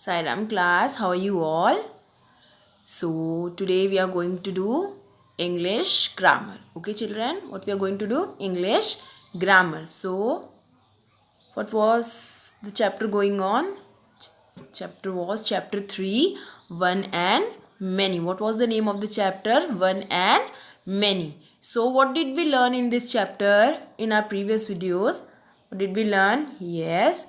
Sairam class, how are you all? So today we are going to do English grammar. Okay children, what we are going to do? English grammar. So what was the chapter going on? Chapter was chapter 3, one and many. What was the name of the chapter? One and many. So what did we learn in this chapter in our previous videos? What did we learn? Yes,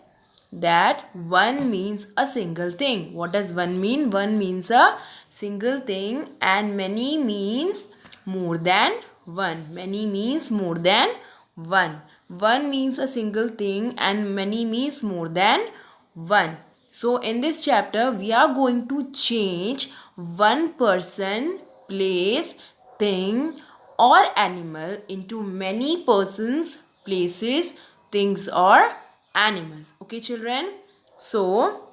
that one means a single thing. What does one mean? One means a single thing and many means more than one. Many means more than one. One means a single thing and many means more than one. So in this chapter we are going to change one person, place, thing or animal into many persons, places, things or animals. Okay children. So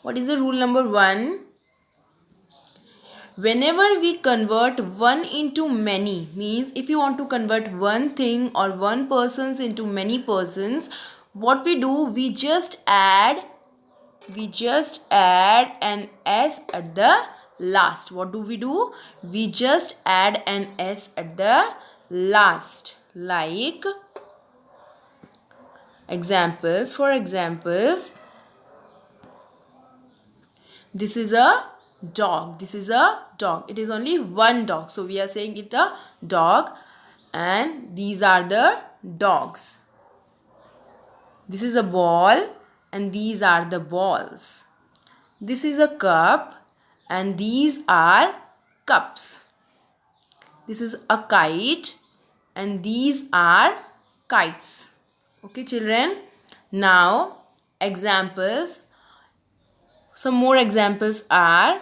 what is the rule number 1? Whenever we convert one into many, means if you want to convert one thing or one persons into many persons, what we do, we just add an s at the last. What do? We just add an s at the last. Like examples, for examples, this is a dog. This is a dog. It is only one dog. So we are saying it a dog and these are the dogs. This is a ball and these are the balls. This is a cup and these are cups. This is a kite and these are kites. Okay children. Now examples. Some more examples are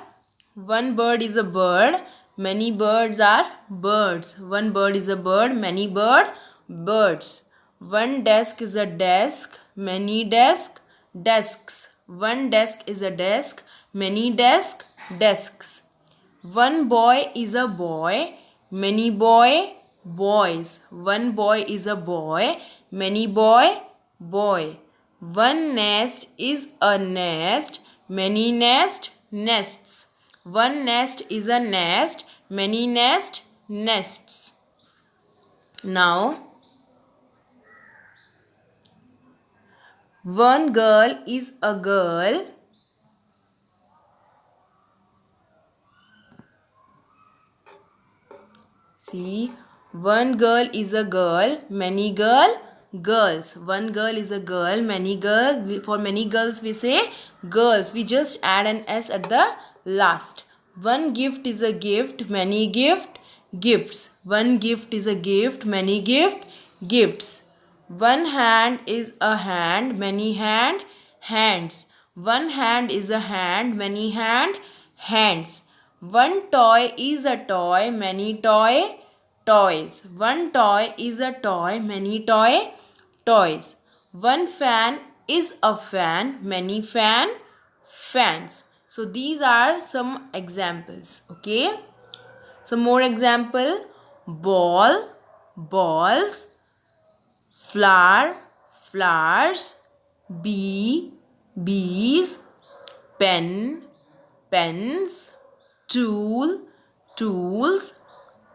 one bird is a bird, many birds are birds. One bird is a bird, many birds. One desk is a desk, many desks. One desk is a desk, many desks. One boy is a boy, many boys. One boy is a boy, many boy. One nest is a nest, many nests. One nest is a nest, many nests. Now, one girl is a girl. See, one girl is a girl, many girls. One girl is a girl, many girl. For many girls we say girls. We just add an s at the last. One gift is a gift, many gifts. One gift is a gift, many gifts. One hand is a hand, many hands. One hand is a hand, many hands. One toy is a toy, many toys. One toy is a toy, many toys. One fan is a fan, many fans. So these are some examples. Okay. Some more example. Ball, balls. Flower, flowers. Bee, bees. Pen, pens. Tool, tools.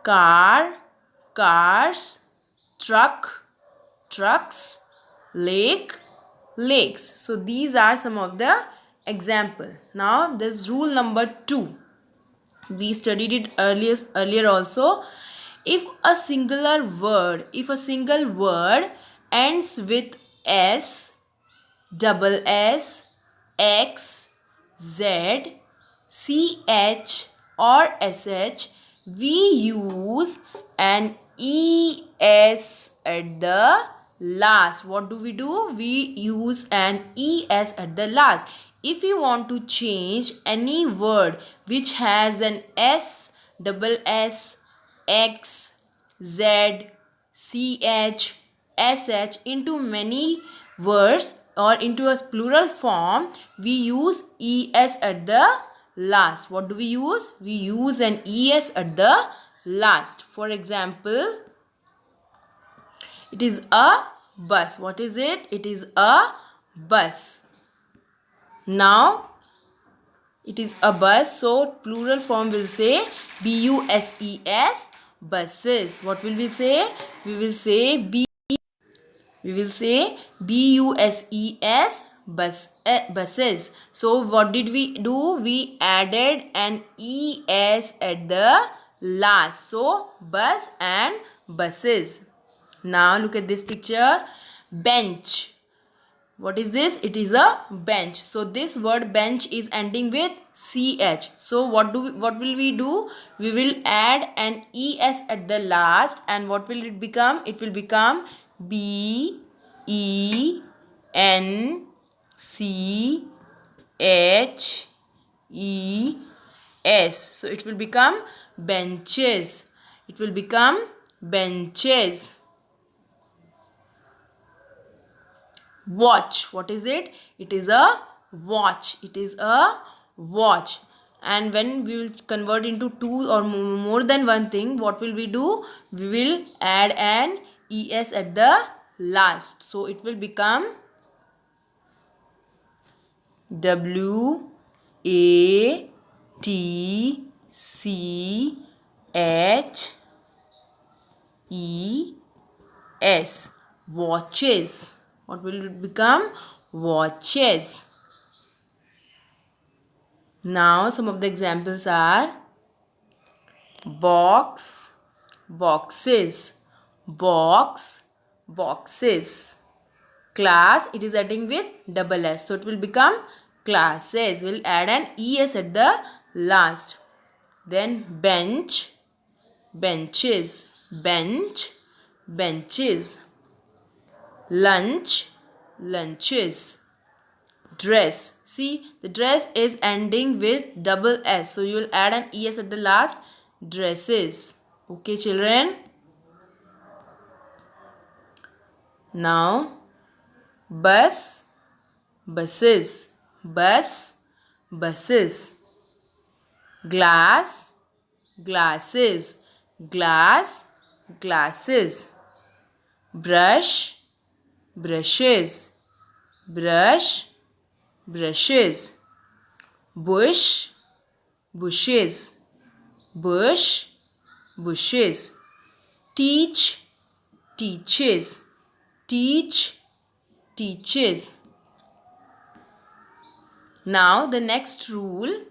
Car, cars. Truck, trucks. Lake, lakes. So these are some of the example. Now this rule number 2. We studied it earlier also. If a single word ends with s, double s, x, z, ch or sh, we use an es at the last. What do? We use an es at the last. If you want to change any word which has an s, double s, x, z, ch, sh into many words or into a plural form, we use es at the last. What do we use? We use an es at the last. For example, it is a bus. What is it? It is a bus. Now it is a bus, so plural form will say buses, buses. What will we say? We will say buses, buses. So what did we do? We added an es at the last. So bus and buses. Now look at this picture. Bench. What is this? It is a bench. So this word bench is ending with ch. So what will we do? We will add an es at the last, and what will it become? It will become b e n c h e s. So it will become benches. It will become benches. Watch. What is it? It is a watch. It is a watch. And when we will convert into two or more than one thing, what will we do? We will add an es at the last. So it will become w a t c h e s. Watches. What will it become? Watches. Now some of the examples are box, boxes, box, boxes. Class, it is adding with double s, so it will become classes. We'll add an es at the last. Then bench, benches, bench, benches. Lunch, lunches. Dress. See, the dress is ending with double s, so you will add an es at the last. Dresses. Okay, children. Now bus, buses, bus, buses. Glass, glasses, glass, glasses. Brush, brushes, brush, brushes. Bush, bushes, bush, bushes. Teach, teaches, teach, teaches. Now the next rule,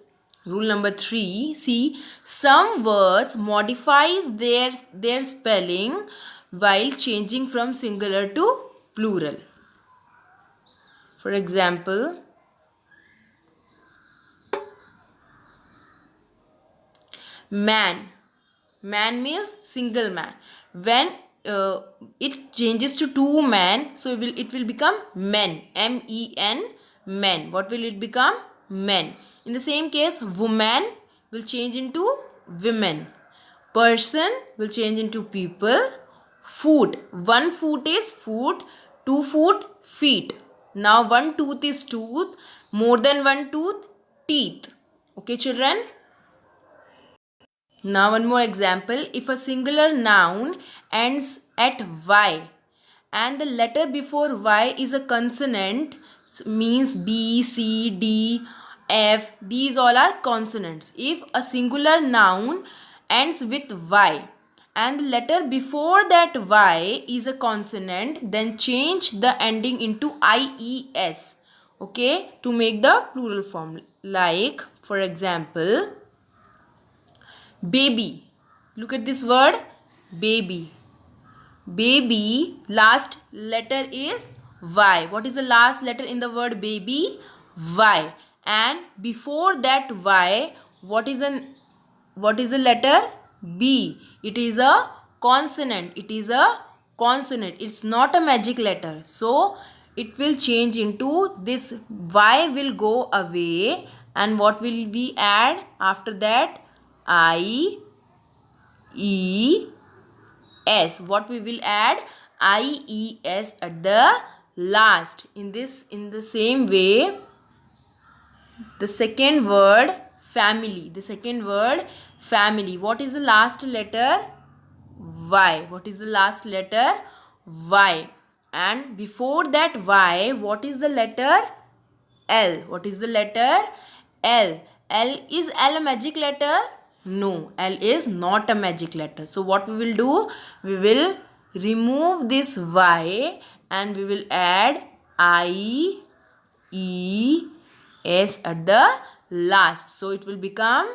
rule number 3. See, some words modifies their spelling while changing from singular to plural. For example, man. Man means single man. When it changes to two man, so it will become men. men, men. What will it become? Men. In the same case, woman will change into women. Person will change into people. Foot. One foot is foot. 2 foot, feet. Now one tooth is tooth. More than one tooth, teeth. Okay, children? Now one more example. If a singular noun ends at y and the letter before y is a consonant, means B, C, D, F, these all are consonants. If a singular noun ends with y and the letter before that y is a consonant, then change the ending into IES, okay, to make the plural form. Like, for example, baby. Look at this word, baby. Baby, last letter is Y. What is the last letter in the word baby? Y. And before that Y, what is the letter? B. It is a consonant. It is a consonant. It's not a magic letter. So it will change into this. Y will go away. And what will we add after that? I, E, S. What we will add? IES at the last. In the same way, the second word family. The second word family. What is the last letter? Y. What is the last letter? Y. And before that Y, what is the letter? L. What is the letter? L. Is L a magic letter? No, L is not a magic letter. So what we will do? We will remove this Y and we will add I, E, S at the last. So it will become,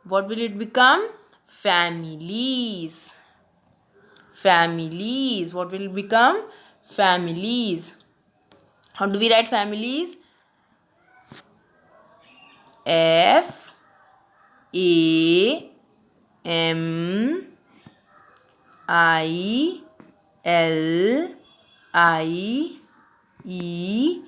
what will it become? Families. Families. What will it become? Families. How do we write families? F A M I L I E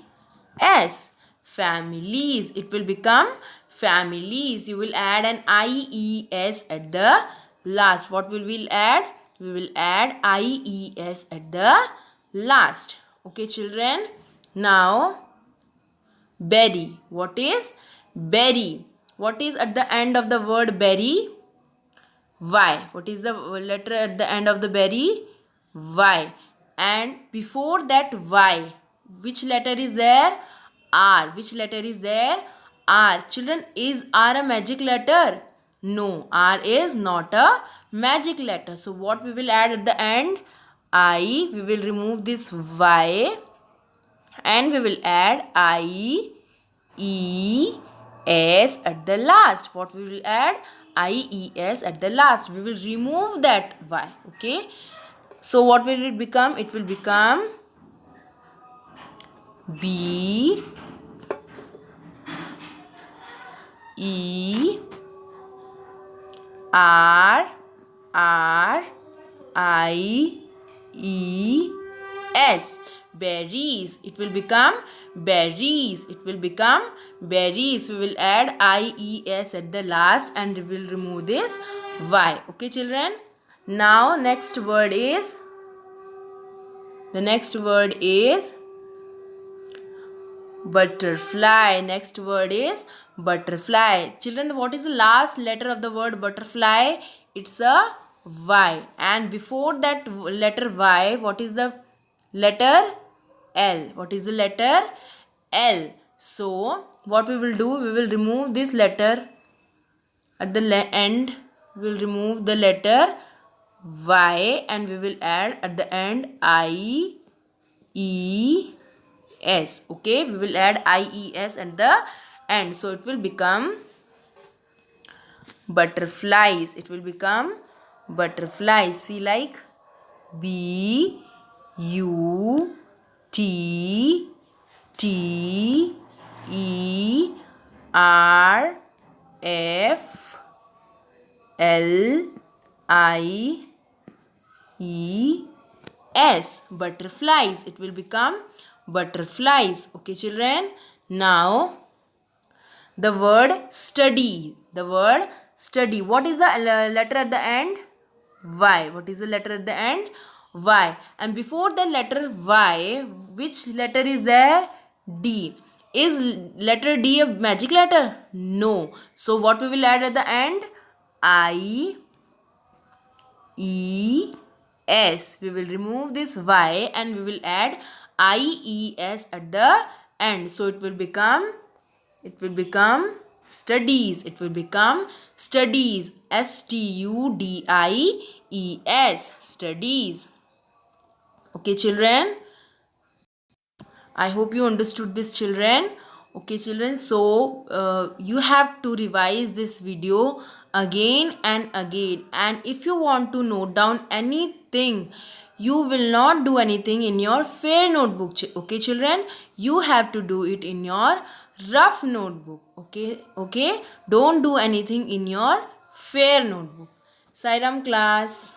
S. Families. It will become families. You will add an IES at the last. What will we add? We will add IES at the last. Okay, children. Now, berry. What is berry? What is at the end of the word berry? Y. What is the letter at the end of the berry? Y. And before that Y, which letter is there? R. Which letter is there? R. Children, is R a magic letter? No, R is not a magic letter. So what we will add at the end? I. We will remove this Y and we will add I, E, S at the last. What we will add? IES at the last. We will remove that Y. Okay. So what will it become? It will become B, E, R, R, I, E, S. Berries. It will become berries. It will become berries. We will add IES at the last and we will remove this Y. Okay, children. Now next word is, the next word is butterfly. Next word is butterfly. Children, what is the last letter of the word butterfly? It's a Y. And before that letter Y, what is the letter? L. What is the letter? L. So what we will do? We will remove this letter at the end. We will remove the letter Y and we will add at the end I, E, S. Okay, we will add IES at the end. So it will become butterflies. It will become butterflies. See, like B, U, T, T, E, R, F, L, I, E, S. Butterflies. It will become butterflies. Okay, children. Now, the word study. The word study. What is the letter at the end? Y. What is the letter at the end? Y. And before the letter Y, which letter is there? D. Is letter D a magic letter? No. So what we will add at the end? I, E, S. We will remove this Y and we will add IES at the end. So it will become studies. It will become studies. STUDIES. Studies. Okay, children. I hope you understood this, children. Okay, children. So you have to revise this video again and again. And if you want to note down anything, you will not do anything in your fair notebook. Okay, children. You have to do it in your rough notebook. Okay. Don't do anything in your fair notebook. Sairam class.